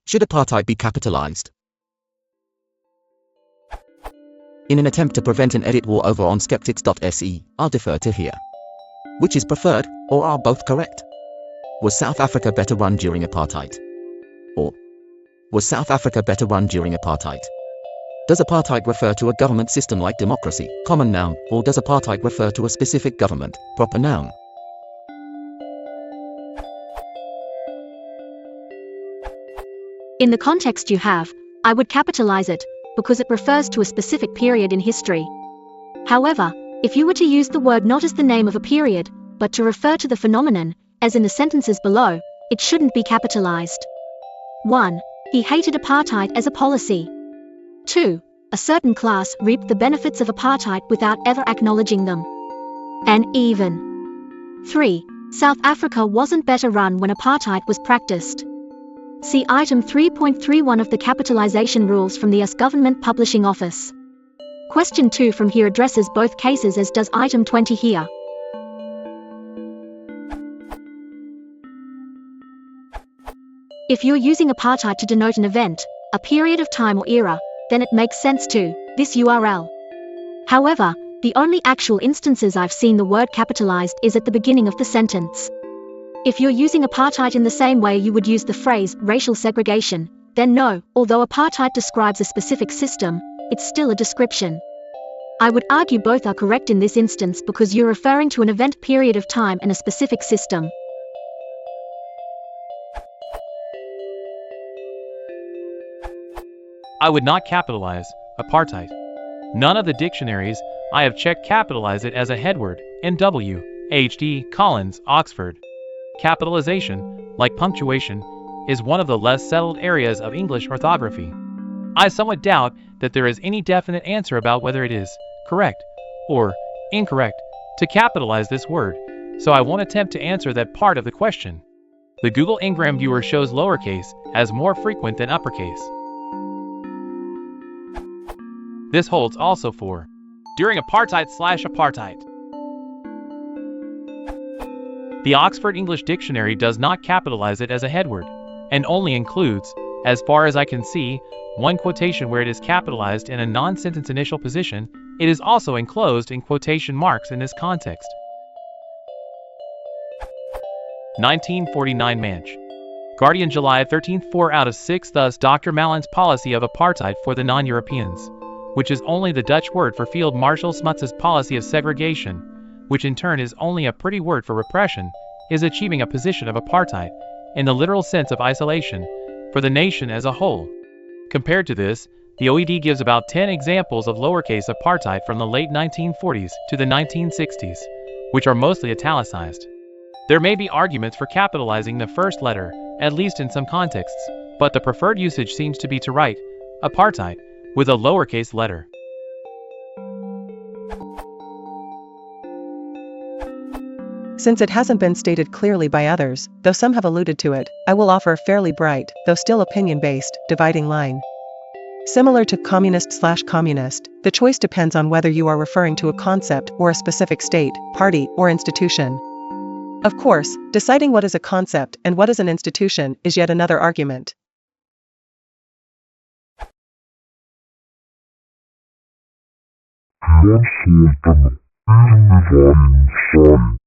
Should apartheid be capitalized? In an attempt to prevent an edit war over on skeptics.se, I'll defer to here. Which is preferred, or are both correct? Was South Africa better run during apartheid? Or was South Africa better run during apartheid? Does apartheid refer to a government system like democracy, common noun, or does apartheid refer to a specific government, proper noun? In the context you have, I would capitalize it, because it refers to a specific period in history. However, if you were to use the word not as the name of a period, but to refer to the phenomenon, as in the sentences below, it shouldn't be capitalized. 1. He hated apartheid as a policy. 2. A certain class reaped the benefits of apartheid without ever acknowledging them. And even. 3. South Africa wasn't better run when apartheid was practiced. See item 3.31 of the capitalization rules from the US Government Publishing Office. Question 2 from here addresses both cases, as does item 20 here. If you're using apartheid to denote an event, a period of time or era, then it makes sense to this URL. However, the only actual instances I've seen the word capitalized is at the beginning of the sentence. If you're using apartheid in the same way you would use the phrase racial segregation, then no, although apartheid describes a specific system, it's still a description. I would argue both are correct in this instance because you're referring to an event period of time and a specific system. I would not capitalize apartheid. None of the dictionaries I have checked capitalize it as a headword in W. H. D. Collins, Oxford. Capitalization, like punctuation, is one of the less settled areas of English orthography. I somewhat doubt that there is any definite answer about whether it is correct or incorrect to capitalize this word, so I won't attempt to answer that part of the question. The Google Ngram viewer shows lowercase as more frequent than uppercase. This holds also for during apartheid/apartheid. The Oxford English Dictionary does not capitalize it as a headword, and only includes, as far as I can see, one quotation where it is capitalized in a non-sentence initial position. It is also enclosed in quotation marks in this context. 1949 Manch. Guardian, July 13, 4 out of 6. Thus Dr. Malan's policy of apartheid for the non-Europeans, which is only the Dutch word for Field Marshal Smuts's policy of segregation, which in turn is only a pretty word for repression, is achieving a position of apartheid, in the literal sense of isolation, for the nation as a whole. Compared to this, the OED gives about 10 examples of lowercase apartheid from the late 1940s to the 1960s, which are mostly italicized. There may be arguments for capitalizing the first letter, at least in some contexts, but the preferred usage seems to be to write apartheid with a lowercase letter. Since it hasn't been stated clearly by others, though some have alluded to it, I will offer a fairly bright, though still opinion-based, dividing line. Similar to communist/communist, the choice depends on whether you are referring to a concept or a specific state, party, or institution. Of course, deciding what is a concept and what is an institution is yet another argument. Beyond Sultan, even the volume, sorry.